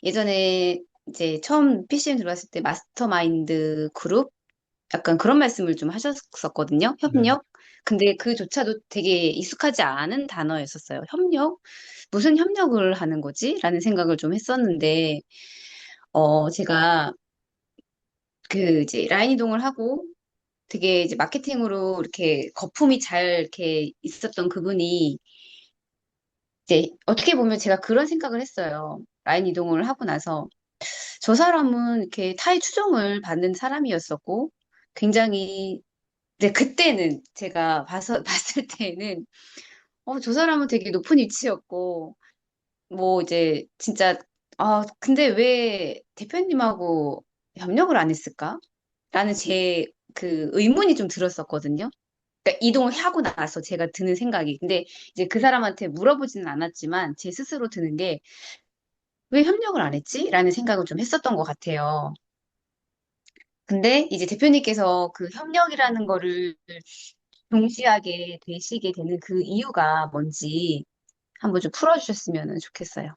예전에 이제 처음 PCM 들어갔을 때 마스터마인드 그룹 약간 그런 말씀을 좀 하셨었거든요. 네. 협력. 근데 그조차도 되게 익숙하지 않은 단어였었어요. 협력? 무슨 협력을 하는 거지? 라는 생각을 좀 했었는데, 제가 그 이제 라인 이동을 하고 되게 이제 마케팅으로 이렇게 거품이 잘 이렇게 있었던 그분이 이제 어떻게 보면 제가 그런 생각을 했어요. 라인 이동을 하고 나서 저 사람은 이렇게 타의 추종을 받는 사람이었었고 굉장히 이제 그때는 제가 봐서 봤을 때는 저 사람은 되게 높은 위치였고 뭐 이제 진짜 근데 왜 대표님하고 협력을 안 했을까? 라는 제 그 의문이 좀 들었었거든요. 그러니까 이동을 하고 나서 제가 드는 생각이. 근데 이제 그 사람한테 물어보지는 않았지만 제 스스로 드는 게 왜 협력을 안 했지? 라는 생각을 좀 했었던 것 같아요. 근데 이제 대표님께서 그 협력이라는 거를 동시하게 되시게 되는 그 이유가 뭔지 한번 좀 풀어주셨으면 좋겠어요.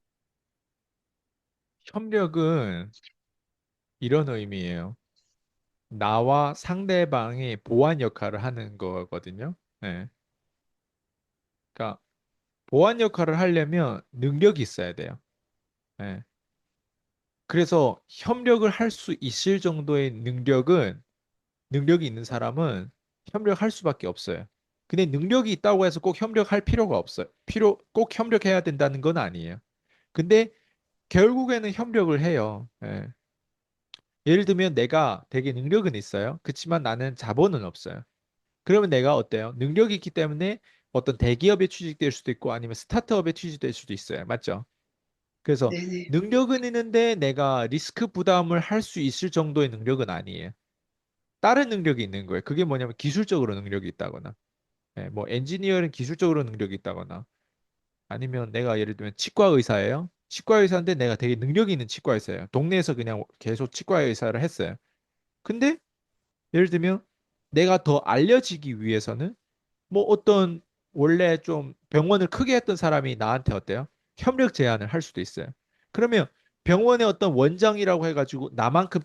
협력은 이런 의미예요. 나와 상대방이 보완 역할을 하는 거거든요. 네. 그러니까 보완 역할을 하려면 능력이 있어야 돼요. 네. 그래서 협력을 할 수 있을 정도의 능력이 있는 사람은 협력할 수밖에 없어요. 근데 능력이 있다고 해서 꼭 협력할 필요가 없어요. 꼭 협력해야 된다는 건 아니에요. 근데 결국에는 협력을 해요. 예. 예를 들면 내가 되게 능력은 있어요. 그렇지만 나는 자본은 없어요. 그러면 내가 어때요? 능력이 있기 때문에 어떤 대기업에 취직될 수도 있고 아니면 스타트업에 취직될 수도 있어요. 맞죠? 그래서 네네. 능력은 있는데 내가 리스크 부담을 할 수 있을 정도의 능력은 아니에요. 다른 능력이 있는 거예요. 그게 뭐냐면 기술적으로 능력이 있다거나, 뭐 엔지니어는 기술적으로 능력이 있다거나, 아니면 내가 예를 들면 치과 의사예요. 치과 의사인데 내가 되게 능력이 있는 치과 의사예요. 동네에서 그냥 계속 치과 의사를 했어요. 근데 예를 들면 내가 더 알려지기 위해서는 뭐 어떤 원래 좀 병원을 크게 했던 사람이 나한테 어때요? 협력 제안을 할 수도 있어요. 그러면 병원의 어떤 원장이라고 해가지고 나만큼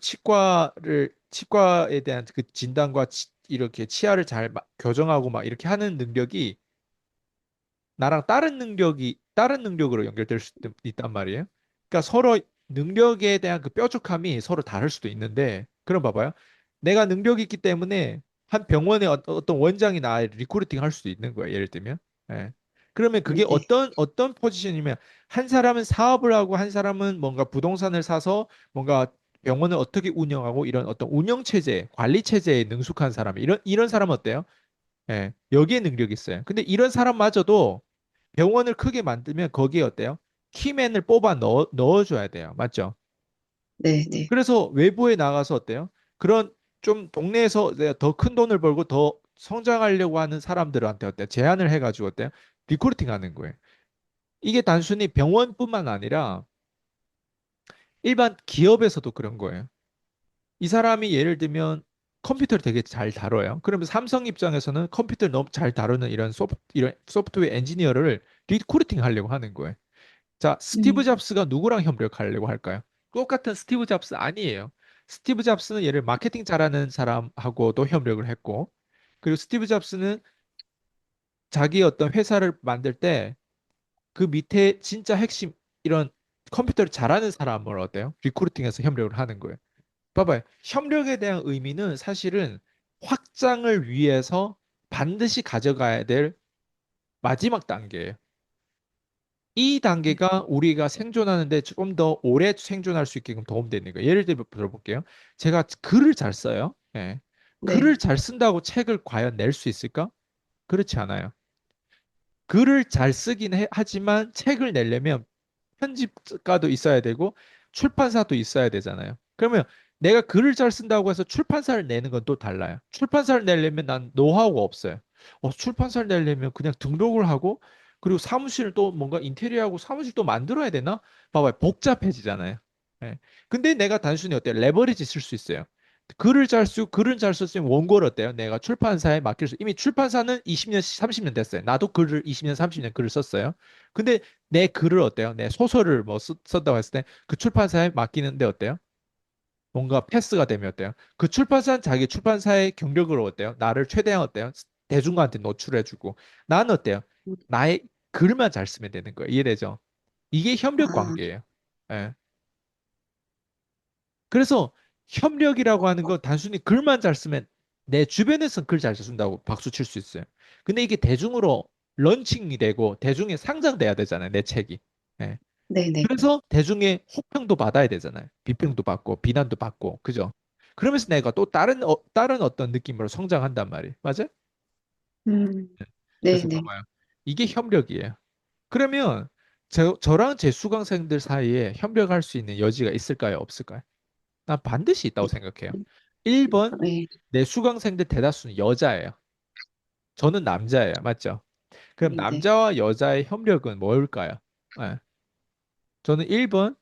치과에 대한 그 진단과 이렇게 치아를 잘 교정하고 막 이렇게 하는 능력이 나랑 다른 능력으로 연결될 수도 있단 말이에요. 그러니까 서로 능력에 대한 그 뾰족함이 서로 다를 수도 있는데, 그럼 봐봐요. 내가 능력이 있기 때문에 한 병원의 어떤 원장이 나를 리크루팅 할 수도 있는 거예요. 예를 들면. 예. 그러면 그게 네. 어떤 포지션이면 한 사람은 사업을 하고 한 사람은 뭔가 부동산을 사서 뭔가 병원을 어떻게 운영하고 이런 어떤 운영 체제, 관리 체제에 능숙한 사람, 이런 사람은 어때요? 예. 여기에 능력이 있어요. 근데 이런 사람마저도 병원을 크게 만들면 거기에 어때요? 키맨을 뽑아 넣어줘야 돼요. 맞죠? 네, 네. 그래서 외부에 나가서 어때요? 그런 좀 동네에서 내가 더 큰 돈을 벌고 더 성장하려고 하는 사람들한테 어때요? 제안을 해가지고 어때요? 리크루팅 하는 거예요. 이게 단순히 병원뿐만 아니라 일반 기업에서도 그런 거예요. 이 사람이 예를 들면 컴퓨터를 되게 잘 다뤄요. 그러면 삼성 입장에서는 컴퓨터를 너무 잘 다루는 이런 소프트웨어 엔지니어를 리크루팅 하려고 하는 거예요. 자, 스티브 음, 잡스가 누구랑 협력하려고 할까요? 똑같은 스티브 잡스 아니에요. 스티브 잡스는 얘를 마케팅 잘하는 사람하고도 협력을 했고, 그리고 스티브 잡스는 자기 어떤 회사를 만들 때 그 밑에 진짜 핵심 이런 컴퓨터를 잘하는 사람을 어때요? 리크루팅해서 협력을 하는 거예요. 봐봐요. 협력에 대한 의미는 사실은 확장을 위해서 반드시 가져가야 될 마지막 단계예요. 이 단계가 우리가 생존하는데 조금 더 오래 생존할 수 있게끔 도움되는 거예요. 예를 들어볼게요. 제가 글을 잘 써요. 예. 글을 네. 잘 쓴다고 책을 과연 낼 수 있을까? 그렇지 않아요. 글을 잘 쓰긴 하지만 책을 내려면 편집가도 있어야 되고 출판사도 있어야 되잖아요. 그러면 내가 글을 잘 쓴다고 해서 출판사를 내는 건 또 달라요. 출판사를 내려면 난 노하우가 없어요. 출판사를 내려면 그냥 등록을 하고 그리고 사무실을 또 뭔가 인테리어하고 사무실 또 만들어야 되나? 봐봐요. 복잡해지잖아요. 예. 근데 내가 단순히 어때? 레버리지 쓸 수 있어요. 글은 잘 썼으면 원고를 어때요? 내가 출판사에 맡길 수, 이미 출판사는 20년, 30년 됐어요. 나도 글을 20년, 30년 글을 썼어요. 근데 내 글을 어때요? 내 소설을 뭐 썼다고 했을 때 그 출판사에 맡기는데 어때요? 뭔가 패스가 되면 어때요? 그 출판사는 자기 출판사의 경력으로 어때요? 나를 최대한 어때요? 대중한테 노출해주고. 나는 어때요? 나의 글만 잘 쓰면 되는 거예요. 이해되죠? 이게 협력 아, 관계예요. 예. 그래서 협력이라고 하는 건 단순히 글만 잘 쓰면 내 주변에서는 글 잘 쓴다고 박수 칠 수 있어요. 근데 이게 대중으로 런칭이 되고 대중에 상장돼야 되잖아요. 내 책이. 예. 네네. 그래서 대중의 호평도 받아야 되잖아요. 비평도 받고 비난도 받고. 그죠? 그러면서 내가 또 다른 어떤 느낌으로 성장한단 말이에요. 맞아요? 음, 그래서 네네. 봐봐요. 이게 협력이에요. 그러면 저랑 제 수강생들 사이에 협력할 수 있는 여지가 있을까요? 없을까요? 난 반드시 있다고 생각해요. 1번, 네, 내 수강생들 대다수는 여자예요. 저는 남자예요. 맞죠? 그럼 네네. 남자와 여자의 협력은 뭘까요? 예. 저는 1번,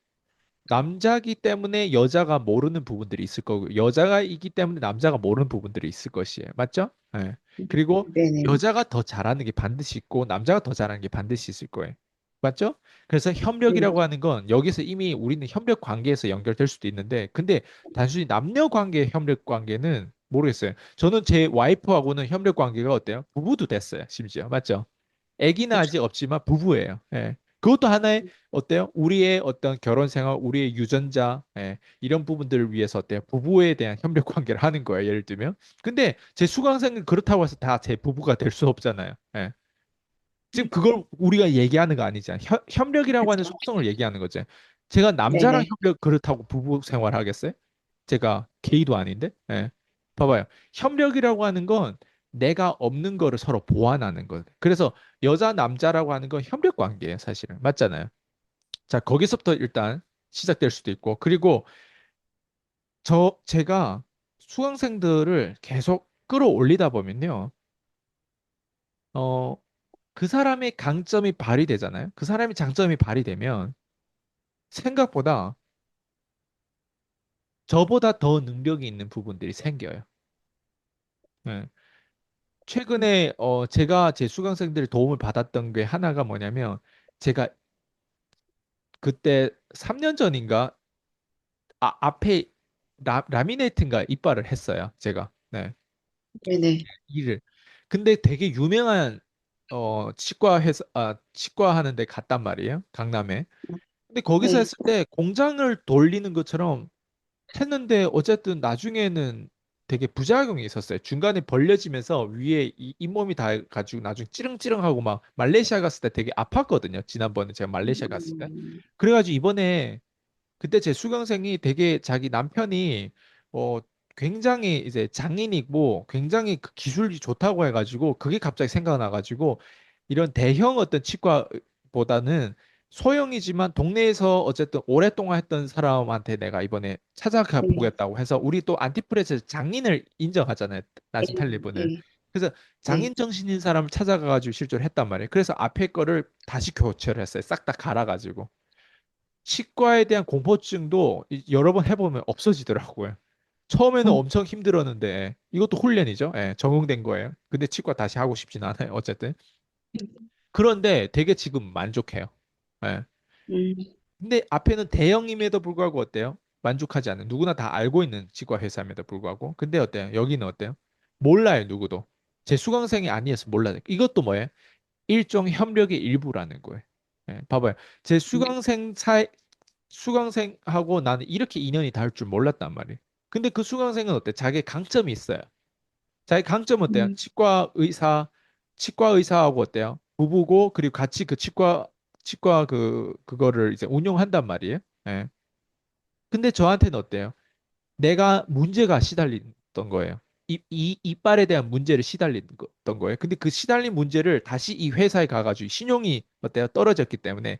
남자기 때문에 여자가 모르는 부분들이 있을 거고, 여자가 있기 때문에 남자가 모르는 부분들이 있을 것이에요. 맞죠? 예. 그리고 네네. 여자가 더 잘하는 게 반드시 있고, 남자가 더 잘하는 게 반드시 있을 거예요. 맞죠? 그래서 네. 협력이라고 하는 건 여기서 이미 우리는 협력 관계에서 연결될 수도 있는데, 근데 단순히 남녀 관계의 협력 관계는 모르겠어요. 저는 제 와이프하고는 협력 관계가 어때요? 부부도 됐어요, 심지어. 맞죠? 아기는 그쵸. 아직 없지만 부부예요. 예. 그것도 하나의 어때요? 우리의 어떤 결혼 생활, 우리의 유전자, 이런 부분들을 위해서 어때요? 부부에 대한 협력 관계를 하는 거예요. 예를 들면. 근데 제 수강생은 그렇다고 해서 다 제 부부가 될 수 없잖아요. 예. 지금 그걸 우리가 얘기하는 거 아니잖아요. 협력이라고 하는 그쵸. 속성을 얘기하는 거죠. 제가 남자랑 네네. 협력 그렇다고 부부 생활 하겠어요? 제가 게이도 아닌데. 예. 봐봐요. 협력이라고 하는 건 내가 없는 거를 서로 보완하는 것. 그래서 여자 남자라고 하는 건 협력 관계예요, 사실은. 맞잖아요. 자, 거기서부터 일단 시작될 수도 있고. 그리고 제가 수강생들을 계속 끌어올리다 보면요. 어, 그 사람의 강점이 발휘되잖아요. 그 사람의 장점이 발휘되면 생각보다 저보다 더 능력이 있는 부분들이 생겨요. 예. 최근에 제가 제 수강생들의 도움을 받았던 게 하나가 뭐냐면 제가 그때 3년 전인가 앞에 라미네이트인가 이빨을 했어요. 제가. 네. 네네. 일을. 근데 되게 유명한 치과 하는 데 갔단 말이에요. 강남에. 근데 거기서 네. 했을 때 공장을 돌리는 것처럼 했는데 어쨌든 나중에는 되게 부작용이 있었어요. 중간에 벌려지면서 위에 잇몸이 다 가지고 나중에 찌릉찌릉하고 막 말레이시아 갔을 때 되게 아팠거든요. 지난번에 제가 말레이시아 갔을 때. 음, 그래가지고 이번에 그때 제 수강생이 되게 자기 남편이 어 굉장히 이제 장인이고 굉장히 그 기술이 좋다고 해가지고 그게 갑자기 생각나가지고 이런 대형 어떤 치과보다는 소형이지만 동네에서 어쨌든 오랫동안 했던 사람한테 내가 이번에 찾아가 네. 보겠다고 해서 우리 또 안티프레스 장인을 인정하잖아요. 네. 나중 탈리분을. 네. 그래서 네. 장인 정신인 사람을 찾아가가지고 실제로 했단 말이에요. 그래서 앞에 거를 다시 교체를 했어요. 싹 다 갈아가지고. 치과에 대한 공포증도 여러 번 해보면 없어지더라고요. 처음에는 음, 엄청 힘들었는데 이것도 훈련이죠. 예, 적응된 거예요. 근데 치과 다시 하고 싶진 않아요. 어쨌든. 그런데 되게 지금 만족해요. 예. 음, 근데 앞에는 대형임에도 불구하고 어때요? 만족하지 않는 누구나 다 알고 있는 치과 회사임에도 불구하고 근데 어때요? 여기는 어때요? 몰라요, 누구도. 제 수강생이 아니어서 몰라요. 이것도 뭐예요? 일종 협력의 일부라는 거예요. 예, 봐봐요. 제 수강생하고 나는 이렇게 인연이 닿을 줄 몰랐단 말이에요. 근데 그 수강생은 어때? 자기 강점이 있어요. 자기 강점은 어때요? 음, 치과 의사하고 어때요? 부부고 그리고 같이 그 치과 그거를 이제 운영한단 말이에요. 예. 근데 저한테는 어때요? 내가 문제가 시달렸던 거예요. 이빨에 대한 문제를 시달렸던 거예요. 근데 그 시달린 문제를 다시 이 회사에 가가지고 신용이 어때요? 떨어졌기 때문에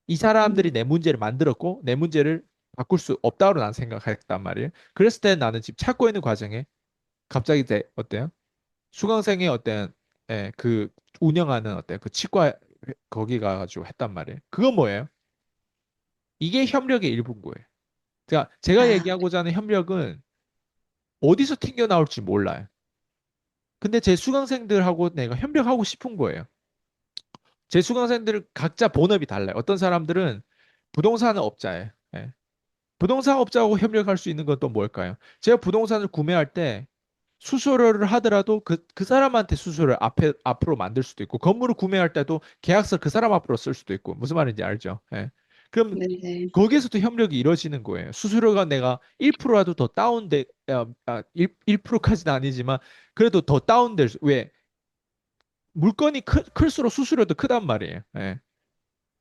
이 사람들이 음, 내 문제를 만들었고 내 문제를 바꿀 수 없다고 나는 생각했단 말이에요. 그랬을 때 나는 지금 찾고 있는 과정에 갑자기 이제 어때요? 수강생의 어떤 그 운영하는 어때요? 그 치과 거기 가가지고 했단 말이에요. 그건 뭐예요? 이게 협력의 일부인 거예요. 제가 아, 얘기하고자 하는 협력은 어디서 튕겨 나올지 몰라요. 근데 제 수강생들하고 내가 협력하고 싶은 거예요. 제 수강생들 각자 본업이 달라요. 어떤 사람들은 부동산 업자예요. 예. 부동산 업자하고 협력할 수 있는 건 또 뭘까요? 제가 부동산을 구매할 때 수수료를 하더라도 그 사람한테 수수료를 앞으로 만들 수도 있고, 건물을 구매할 때도 계약서 그 사람 앞으로 쓸 수도 있고, 무슨 말인지 알죠? 예. 그럼 네네. 거기에서도 협력이 이루어지는 거예요. 수수료가 내가 1%라도 더 다운돼, 1%까지는 아니지만, 그래도 더 다운될 왜? 물건이 클수록 수수료도 크단 말이에요. 예.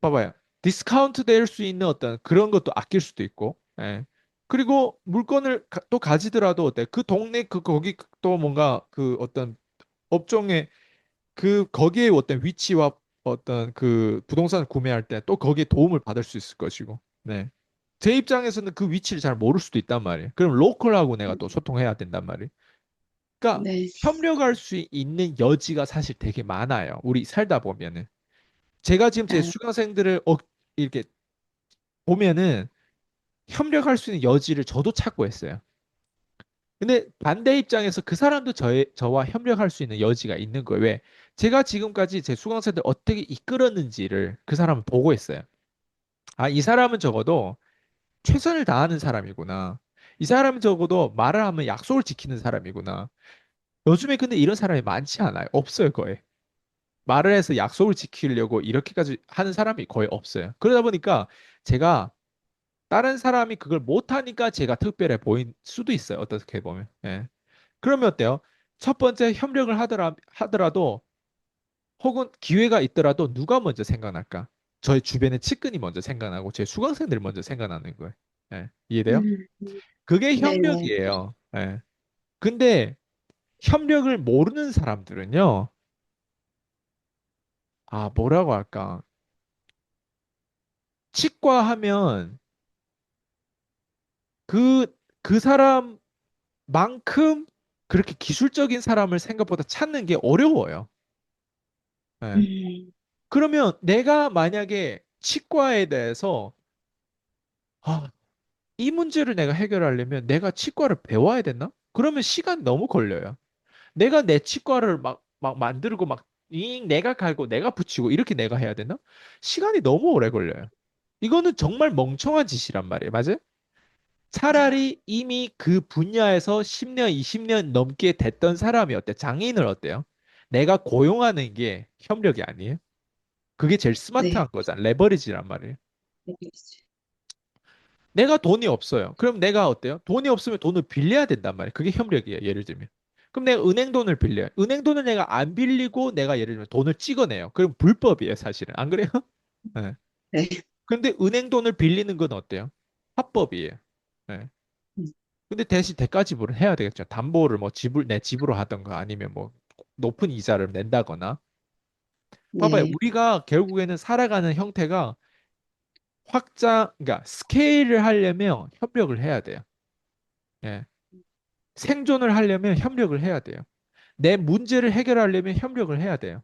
봐봐요. 디스카운트 될 수 있는 어떤 그런 것도 아낄 수도 있고, 예. 그리고 물건을 또 가지더라도 어때? 그 동네 거기 또 뭔가 그 어떤 업종의 거기에 어떤 위치와 어떤 그 부동산을 구매할 때 또 거기에 도움을 받을 수 있을 것이고, 네. 제 입장에서는 그 위치를 잘 모를 수도 있단 말이에요. 그럼 로컬하고 내가 또 소통해야 된단 말이에요. 그러니까 네. 협력할 수 있는 여지가 사실 되게 많아요. 우리 살다 보면은. 제가 지금 제 아, 수강생들을 이렇게 보면은 협력할 수 있는 여지를 저도 찾고 했어요. 근데 반대 입장에서 그 사람도 저와 협력할 수 있는 여지가 있는 거예요. 왜? 제가 지금까지 제 수강생들 어떻게 이끌었는지를 그 사람을 보고 있어요. 아, 이 사람은 적어도 최선을 다하는 사람이구나. 이 사람은 적어도 말을 하면 약속을 지키는 사람이구나. 요즘에 근데 이런 사람이 많지 않아요. 없어요, 거의. 말을 해서 약속을 지키려고 이렇게까지 하는 사람이 거의 없어요. 그러다 보니까 제가 다른 사람이 그걸 못하니까 제가 특별해 보인 수도 있어요. 어떻게 보면. 예. 그러면 어때요? 첫 번째 협력을 하더라도 혹은 기회가 있더라도 누가 먼저 생각날까? 저희 주변의 측근이 먼저 생각나고 제 수강생들이 먼저 생각나는 거예요. 예. 이해돼요? 음, 그게 네네. 협력이에요. 예. 근데 협력을 모르는 사람들은요. 아, 뭐라고 할까? 치과 하면 그, 그 사람만큼 그렇게 기술적인 사람을 생각보다 찾는 게 어려워요. 예. 음, 그러면 내가 만약에 치과에 대해서 아, 이 문제를 내가 해결하려면 내가 치과를 배워야 되나? 그러면 시간 너무 걸려요. 내가 내 치과를 막 만들고 내가 갈고 내가 붙이고 이렇게 내가 해야 되나? 시간이 너무 오래 걸려요. 이거는 정말 멍청한 짓이란 말이에요. 맞아요? 차라리 이미 그 분야에서 10년, 20년 넘게 됐던 사람이 어때? 장애인을 어때요? 내가 고용하는 게 협력이 아니에요? 그게 제일 네. 스마트한 거잖아. 레버리지란 말이에요. 네. 내가 돈이 없어요. 그럼 내가 어때요? 돈이 없으면 돈을 빌려야 된단 말이에요. 그게 협력이에요. 예를 들면. 그럼 내가 은행 돈을 빌려요. 은행 돈을 내가 안 빌리고 내가 예를 들면 돈을 찍어내요. 그럼 불법이에요, 사실은. 안 그래요? 네. 네. 근데 은행 돈을 빌리는 건 어때요? 합법이에요. 네. 음, 근데 대신 대가 지불을 해야 되겠죠. 담보를 뭐 내 집으로 하던가 아니면 뭐 높은 이자를 낸다거나. 봐봐요. 네. 우리가 결국에는 살아가는 형태가 그러니까 스케일을 하려면 협력을 해야 돼요. 예. 생존을 하려면 협력을 해야 돼요. 내 문제를 해결하려면 협력을 해야 돼요.